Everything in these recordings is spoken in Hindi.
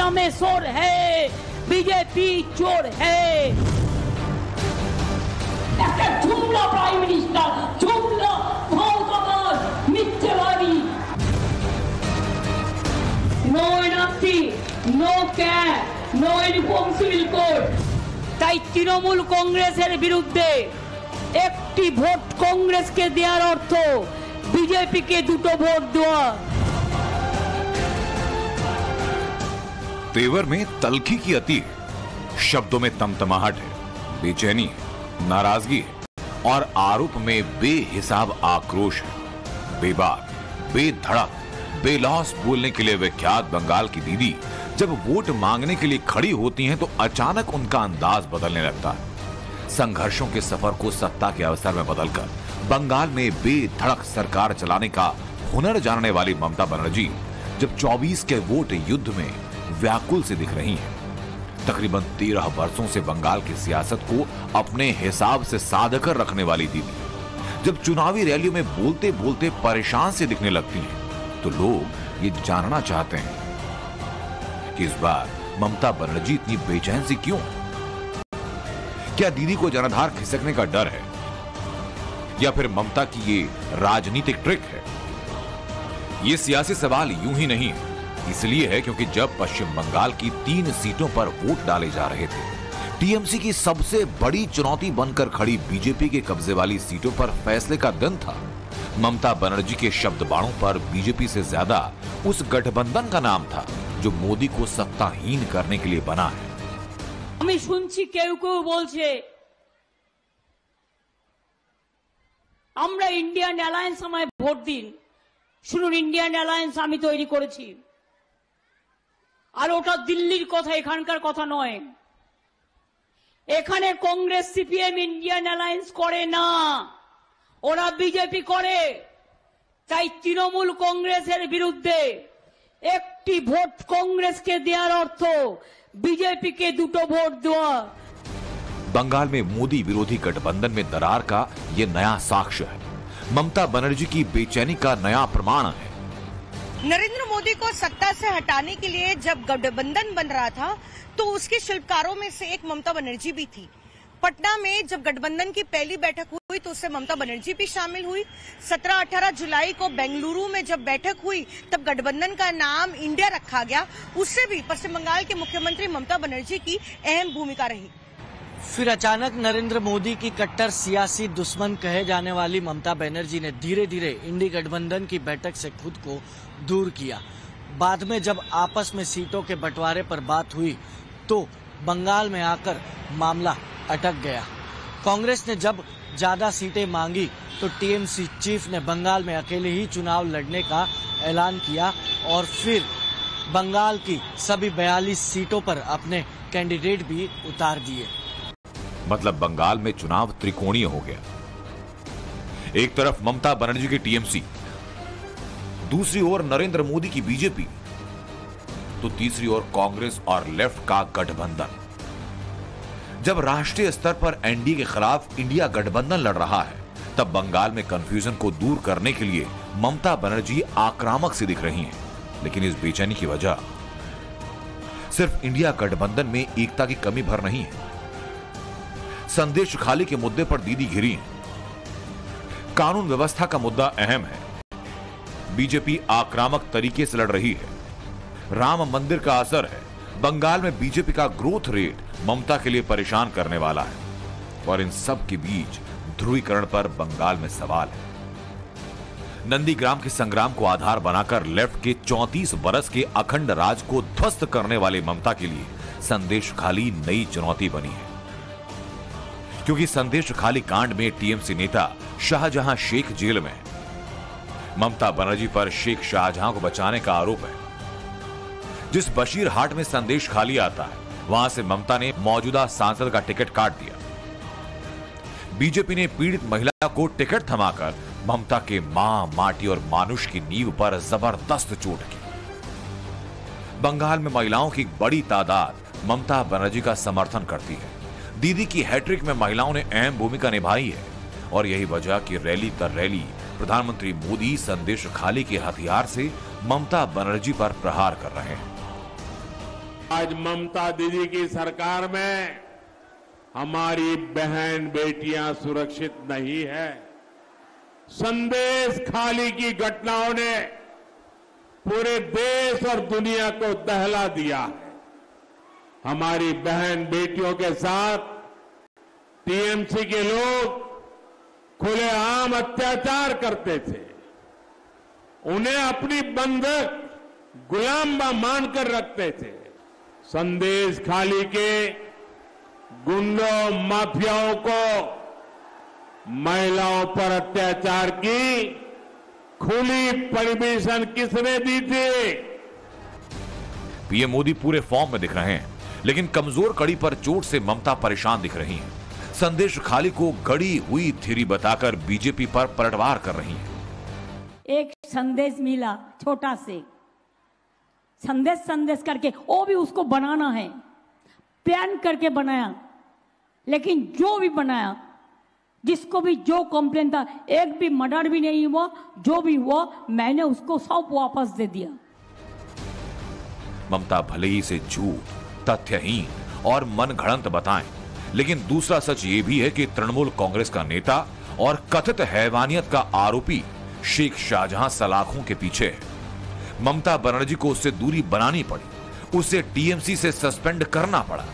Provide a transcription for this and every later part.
पटना में शोर है, बीजेपी चोर है। जुमला प्राइम मिनिस्टर, जुमला भौकमान, मिथ्यावादी। No NRC, no CAB, no uniform civil code. তাই তৃণমূল কংগ্রেসের বিরুদ্ধে একটি ভোট কংগ্রেসকে দেওয়ার অর্থ বিজেপিকে দুটো ভোট দেওয়া। तेवर में तलखी की अति है, शब्दों में तमतमाहट है, बेचैनी है, नाराजगी है और आरोप में बेहिसाब आक्रोश है। बेबाक, बेधड़क, बेलौस बोलने के लिए विख्यात बंगाल की दीदी जब वोट मांगने के लिए खड़ी होती हैं तो अचानक उनका अंदाज बदलने लगता है। संघर्षों के सफर को सत्ता के अवसर में बदलकर बंगाल में बेधड़क सरकार चलाने का हुनर जानने वाली ममता बनर्जी जब 24 के वोट युद्ध में व्याकुल से दिख रही हैं। तकरीबन 13 वर्षों से बंगाल की सियासत को अपने हिसाब से साध कर रखने वाली दीदी जब चुनावी रैलियों में बोलते बोलते परेशान से दिखने लगती हैं तो लोग ये जानना चाहते हैं कि इस बार ममता बनर्जी इतनी बेचैन सी क्यों? क्या दीदी को जनाधार खिसकने का डर है या फिर ममता की ये राजनीतिक ट्रिक है? ये सियासी सवाल यूं ही नहीं है, इसलिए है क्योंकि जब पश्चिम बंगाल की 3 सीटों पर वोट डाले जा रहे थे, टीएमसी की सबसे बड़ी चुनौती बनकर खड़ी बीजेपी के कब्जे वाली सीटों पर फैसले का दिन था। ममता बनर्जी के शब्द बाणों पर बीजेपी से ज्यादा उस गठबंधन का नाम था जो मोदी को सत्ताहीन करने के लिए बना है। আমি শুনছি কেউ কেউ বলছে আমরা ইন্ডিয়ান অ্যালায়েন্স আমায় ভোট দিন। শুনুন, ইন্ডিয়ান অ্যালায়েন্স আমি তৈরি করেছি, আর ওটা দিল্লির কথা, এখানকার কথা নয়। এখানে কংগ্রেস সিপিএম ইন্ডিয়ান অ্যালায়েন্স করে না, ওরা বিজেপি করে। তাই তৃণমূল কংগ্রেসের বিরুদ্ধে একটি ভোট কংগ্রেসকে দেওয়ার অর্থ বিজেপিকে দুটো ভোট দেওয়া। बंगाल में मोदी विरोधी गठबंधन में दरार का यह नया साक्ष्य है, ममता बनर्जी की बेचैनी का नया प्रमाण है। नरेंद्र मोदी को सत्ता से हटाने के लिए जब गठबंधन बन रहा था तो उसके शिल्पकारों में से एक ममता बनर्जी भी थी। पटना में जब गठबंधन की पहली बैठक हुई तो उससे ममता बनर्जी भी शामिल हुई। 17-18 जुलाई को बेंगलुरु में जब बैठक हुई तब गठबंधन का नाम इंडिया रखा गया। उससे भी पश्चिम बंगाल के मुख्यमंत्री ममता बनर्जी की अहम भूमिका रही। फिर अचानक नरेंद्र मोदी की कट्टर सियासी दुश्मन कहे जाने वाली ममता बनर्जी ने धीरे धीरे इंडी गठबंधन की बैठक से खुद को दूर किया। बाद में जब आपस में सीटों के बंटवारे पर बात हुई तो बंगाल में आकर मामला अटक गया। कांग्रेस ने जब ज्यादा सीटें मांगी तो टीएमसी चीफ ने बंगाल में अकेले ही चुनाव लड़ने का ऐलान किया और फिर बंगाल की सभी 42 सीटों पर अपने कैंडिडेट भी उतार दिए। मतलब बंगाल में चुनाव त्रिकोणीय हो गया। एक तरफ ममता बनर्जी की टीएमसी, दूसरी ओर नरेंद्र मोदी की बीजेपी, तो तीसरी ओर कांग्रेस और लेफ्ट का गठबंधन। जब राष्ट्रीय स्तर पर एनडीए के खिलाफ इंडिया गठबंधन लड़ रहा है तब बंगाल में कंफ्यूजन को दूर करने के लिए ममता बनर्जी आक्रामक सी दिख रही हैं। लेकिन इस बेचैनी की वजह सिर्फ इंडिया गठबंधन में एकता की कमी भर नहीं है। संदेश खाली के मुद्दे पर दीदी घिरी हैं। कानून व्यवस्था का मुद्दा अहम है। बीजेपी आक्रामक तरीके से लड़ रही है। राम मंदिर का असर है। बंगाल में बीजेपी का ग्रोथ रेट ममता के लिए परेशान करने वाला है। और इन सब के बीच ध्रुवीकरण पर बंगाल में सवाल है। नंदीग्राम के संग्राम को आधार बनाकर लेफ्ट के 34 बरस के अखंड राज को ध्वस्त करने वाले ममता के लिए संदेश खाली नई चुनौती बनी है। क्योंकि संदेश खाली कांड में टीएमसी नेता शाहजहां शेख जेल में, ममता बनर्जी पर शेख शाहजहां को बचाने का आरोप है। जिस बशीरहाट में संदेश खाली आता है वहां से ममता ने मौजूदा सांसद का टिकट काट दिया। बीजेपी ने पीड़ित महिला को टिकट थमाकर ममता के मां, माटी और मानुष की नींव पर जबरदस्त चोट की। बंगाल में महिलाओं की बड़ी तादाद ममता बनर्जी का समर्थन करती है। दीदी की हैट्रिक में महिलाओं ने अहम भूमिका निभाई है और यही वजह कि रैली दर रैली प्रधानमंत्री मोदी संदेश खाली के हथियार से ममता बनर्जी पर प्रहार कर रहे हैं। आज ममता दीदी की सरकार में हमारी बहन बेटियां सुरक्षित नहीं है। संदेश खाली की घटनाओं ने पूरे देश और दुनिया को दहला दिया है। हमारी बहन बेटियों के साथ टीएमसी के लोग खुलेआम अत्याचार करते थे। उन्हें अपनी बंधक गुलाम मानकर रखते थे। संदेश खाली के गुंडों माफियाओं को महिलाओं पर अत्याचार की खुली परमिशन किसने दी थी? पीएम मोदी पूरे फॉर्म में दिख रहे हैं, लेकिन कमजोर कड़ी पर चोट से ममता परेशान दिख रही हैं। संदेश खाली को गड़ी हुई थ्योरी बताकर बीजेपी पर पलटवार कर रही हैं। एक संदेश मिला छोटा से संदेश करके, वो भी उसको बनाना है, प्लान करके बनाया। लेकिन जो भी बनाया, जिसको भी जो कंप्लेन था, एक भी मर्डर भी नहीं हुआ, जो भी हुआ मैंने उसको सब वापस दे दिया। ममता भले ही से झूठ, तथ्यहीन और मनगढ़ंत बताएं, लेकिन दूसरा सच ये भी है कि तृणमूल कांग्रेस का नेता और कथित हैवानियत का आरोपी शेख शाहजहां सलाखों के पीछे है। ममता बनर्जी को उससे दूरी बनानी पड़ी, उसे टीएमसी से सस्पेंड करना पड़ा।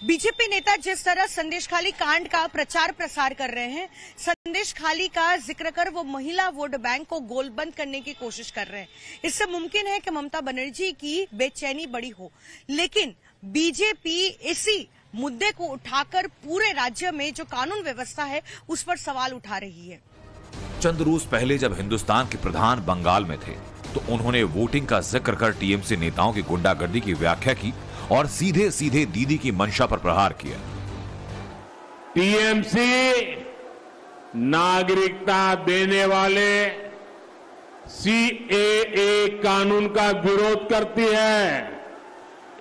बीजेपी नेता जिस तरह संदेश खाली कांड का प्रचार प्रसार कर रहे हैं, संदेश खाली का जिक्र कर वो महिला वोट बैंक को गोलबंद करने की कोशिश कर रहे हैं। इससे मुमकिन है कि ममता बनर्जी की बेचैनी बड़ी हो, लेकिन बीजेपी इसी मुद्दे को उठाकर पूरे राज्य में जो कानून व्यवस्था है उस पर सवाल उठा रही है। चंद रोज पहले जब हिंदुस्तान के प्रधान बंगाल में थे, तो उन्होंने वोटिंग का जिक्र कर टीएमसी नेताओं की गुंडागर्दी की व्याख्या की और सीधे सीधे दीदी की मंशा पर प्रहार किया। टीएमसी नागरिकता देने वाले सीएए कानून का विरोध करती है।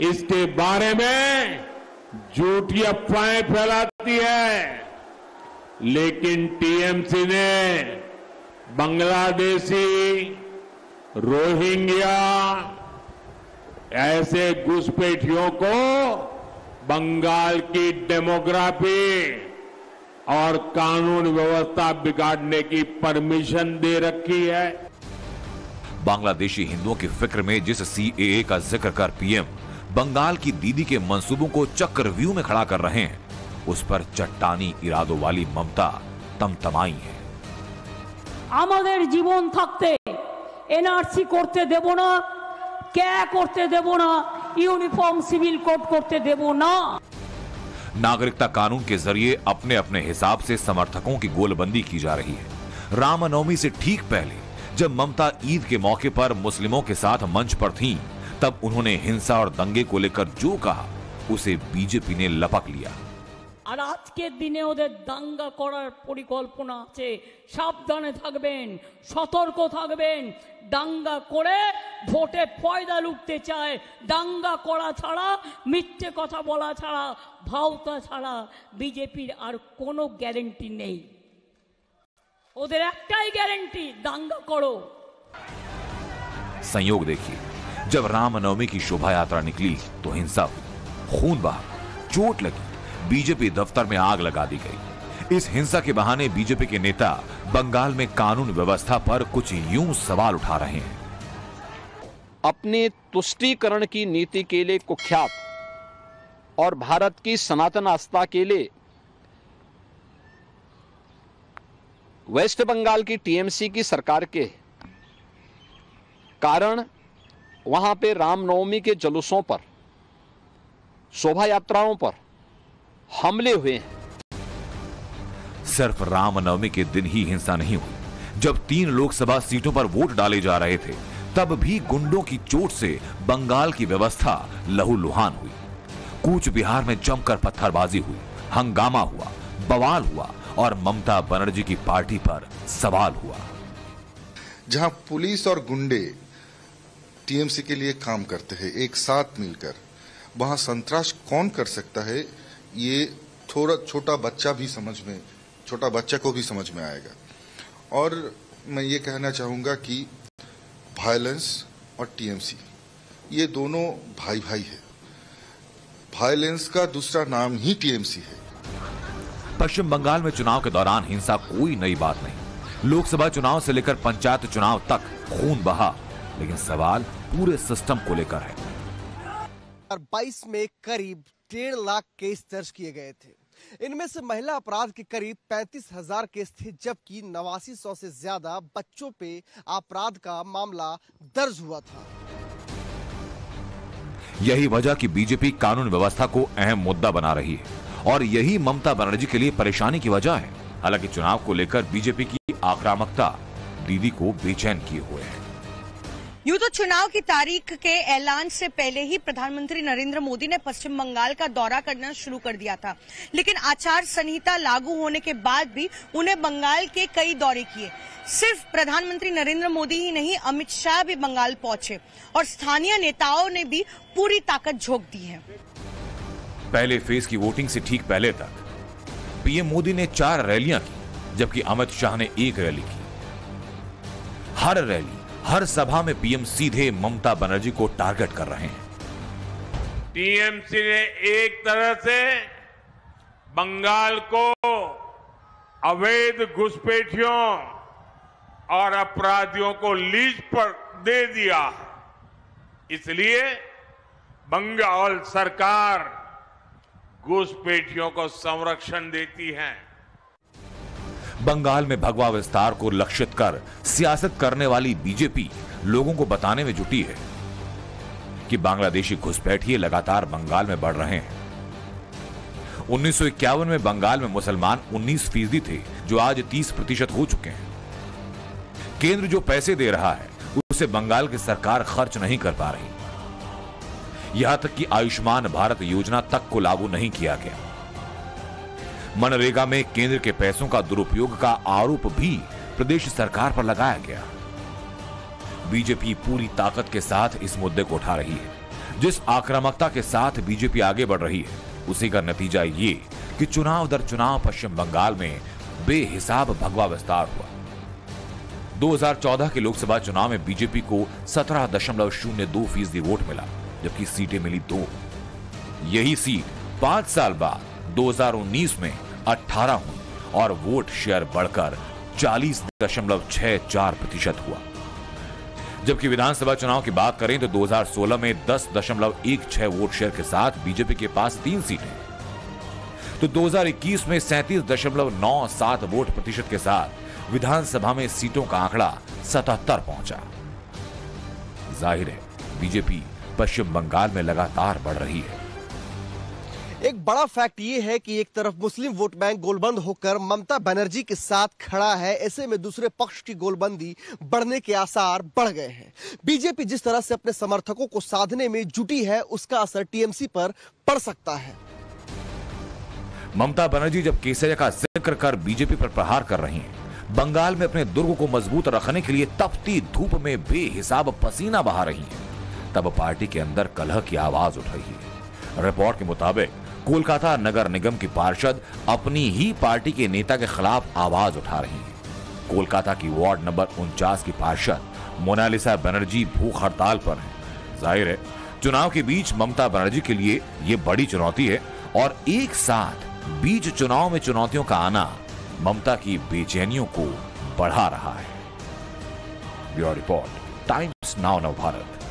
इसके बारे में झूठी अफवाहें फैलाती है, लेकिन टीएमसी ने बांग्लादेशी, रोहिंग्या ऐसे घुसपैठियों को बंगाल की डेमोग्राफी और कानून व्यवस्था बिगाड़ने की परमिशन दे रखी है। बांग्लादेशी हिंदुओं की फिक्र में जिस सीएए का जिक्र कर पीएम बंगाल की दीदी के मंसूबों को चक्रव्यूह में खड़ा कर रहे हैं, उस पर चट्टानी इरादों वाली ममता तमतमाई है। আমাদের জীবন থাকতে এনআরসি করতে দেব না, क्या করতে দেব না, यूनिफॉर्म सिविल कोड করতে দেব না। नागरिकता कानून के जरिए अपने अपने हिसाब से समर्थकों की गोलबंदी की जा रही है। रामनवमी से ठीक पहले जब ममता ईद के मौके पर मुस्लिमों के साथ मंच पर थीं, तब उन्होंने हिंसा और दंगे को लेकर जो कहा उसे बीजेपी ने लपक लिया। আর আজকের দিনে ওদের দাঙ্গা করার পরিকল্পনা আছে, সাবধানে থাকবেন, সতর্ক থাকবেন। দাঙ্গা করে ভোটে ফয়দা লুটতে চায়। দাঙ্গা করা ছাড়া, মিথ্যে কথা বলা ছাড়া, ভাওতা ছাড়া বিজেপির আর কোনো গ্যারান্টি নেই। ওদের একটাই গ্যারান্টি, দাঙ্গা করো। संयोग देखिए, जब रामनवमी की शोभा यात्रा निकली तो हिंसा हुई, खून बहा, चोट लगी, बीजेपी दफ्तर में आग लगा दी गई। इस हिंसा के बहाने बीजेपी के नेता बंगाल में कानून व्यवस्था पर कुछ यूं सवाल उठा रहे हैं। अपने तुष्टीकरण की नीति के लिए कुख्यात और भारत की सनातन आस्था के लिए वेस्ट बंगाल की टीएमसी की सरकार के कारण वहां पे रामनवमी के जुलूसों पर, शोभा यात्राओं पर हमले हुए हैं। सिर्फ रामनवमी के दिन ही हिंसा नहीं हुई। जब 3 लोकसभा सीटों पर वोट डाले जा रहे थे, तब भी गुंडों की चोट से बंगाल की व्यवस्था लहूलुहान हुई। कूच बिहार में जमकर पत्थरबाजी हुई, हंगामा हुआ, बवाल हुआ और ममता बनर्जी की पार्टी पर सवाल हुआ। जहां पुलिस और गुंडे टीएमसी के लिए काम करते हैं एक साथ मिलकर, वहां संतराश कौन कर सकता है, ये थोड़ा छोटा बच्चा को भी समझ में आएगा। और मैं ये कहना चाहूंगा कि वायलेंस और टीएमसी ये दोनों भाई भाई है। वायलेंस का दूसरा नाम ही टीएमसी है। पश्चिम बंगाल में चुनाव के दौरान हिंसा कोई नई बात नहीं। लोकसभा चुनाव से लेकर पंचायत चुनाव तक खून बहा, लेकिन सवाल पूरे सिस्टम को लेकर है। 2022 में करीब 1.5 लाख केस दर्ज किए गए थे। इनमें से महिला अपराध के करीब 35,000 केस थे, जबकि 8900 से ज्यादा बच्चों पे अपराध का मामला दर्ज हुआ था। यही वजह कि बीजेपी कानून व्यवस्था को अहम मुद्दा बना रही है और यही ममता बनर्जी के लिए परेशानी की वजह है। हालांकि चुनाव को लेकर बीजेपी की आक्रामकता दीदी को बेचैन किए हुए है। यूं तो चुनाव की तारीख के ऐलान से पहले ही प्रधानमंत्री नरेंद्र मोदी ने पश्चिम बंगाल का दौरा करना शुरू कर दिया था, लेकिन आचार संहिता लागू होने के बाद भी उन्हें बंगाल के कई दौरे किए। सिर्फ प्रधानमंत्री नरेंद्र मोदी ही नहीं, अमित शाह भी बंगाल पहुंचे और स्थानीय नेताओं ने भी पूरी ताकत झोंक दी है। पहले फेज की वोटिंग से ठीक पहले तक पीएम मोदी ने 4 रैलियां की, जबकि अमित शाह ने 1 रैली की। हर रैली, हर सभा में पीएम सीधे ममता बनर्जी को टारगेट कर रहे हैं। टीएमसी ने एक तरह से बंगाल को अवैध घुसपैठियों और अपराधियों को लीज पर दे दिया है। इसलिए बंगाल सरकार घुसपैठियों को संरक्षण देती है। बंगाल में भगवा विस्तार को लक्षित कर सियासत करने वाली बीजेपी लोगों को बताने में जुटी है कि बांग्लादेशी घुसपैठिए लगातार बंगाल में बढ़ रहे हैं। 1951 में बंगाल में मुसलमान 19% थे, जो आज 30% हो चुके हैं। केंद्र जो पैसे दे रहा है उसे बंगाल की सरकार खर्च नहीं कर पा रही। यहां तक कि आयुष्मान भारत योजना तक को लागू नहीं किया गया। मनरेगा में केंद्र के पैसों का दुरुपयोग का आरोप भी प्रदेश सरकार पर लगाया गया। बीजेपी पूरी ताकत के साथ इस मुद्दे को उठा रही है। जिस आक्रामकता के साथ बीजेपी आगे बढ़ रही है, उसी का नतीजा ये कि चुनाव दर चुनाव पश्चिम बंगाल में बेहिसाब भगवा विस्तार हुआ। 2014 के लोकसभा चुनाव में बीजेपी को 17.02% वोट मिला, जबकि सीटें मिली 2। यही सीट 5 साल बाद 2019 में 18 हुई और वोट शेयर बढ़कर 40.64% हुआ। जबकि विधानसभा चुनाव की बात करें तो 2016 में 10.16 वोट शेयर के साथ बीजेपी के पास 3 सीटें, तो 2021 में 37.97 वोट प्रतिशत के साथ विधानसभा में सीटों का आंकड़ा 77 पहुंचा। जाहिर है बीजेपी पश्चिम बंगाल में लगातार बढ़ रही है। एक बड़ा फैक्ट ये है कि एक तरफ मुस्लिम वोट बैंक गोलबंद होकर ममता बनर्जी के साथ खड़ा है, ऐसे में दूसरे पक्ष की गोलबंदी बढ़ने के आसार बढ़ गए हैं। बीजेपी जिस तरह से अपने समर्थकों को साधने में जुटी है, उसका असर टीएमसी पर पड़ सकता है। ममता बनर्जी जब केसरिया का जिक्र कर बीजेपी पर प्रहार कर रही हैं, बंगाल में अपने दुर्ग को मजबूत रखने के लिए तपती धूप में बेहिसाब पसीना बहा रही हैं, तब पार्टी के अंदर कलह की आवाज उठ रही है। रिपोर्ट के मुताबिक कोलकाता नगर निगम की पार्षद अपनी ही पार्टी के नेता के खिलाफ आवाज उठा रही हैं। कोलकाता की वार्ड नंबर 49 की पार्षद मोनालिसा बनर्जी भूख हड़ताल पर हैं। जाहिर है चुनाव के बीच ममता बनर्जी के लिए यह बड़ी चुनौती है और एक साथ बीच चुनाव में चुनौतियों का आना ममता की बेचैनियों को बढ़ा रहा है। ब्यूरो रिपोर्ट, टाइम्स नाउ नव भारत।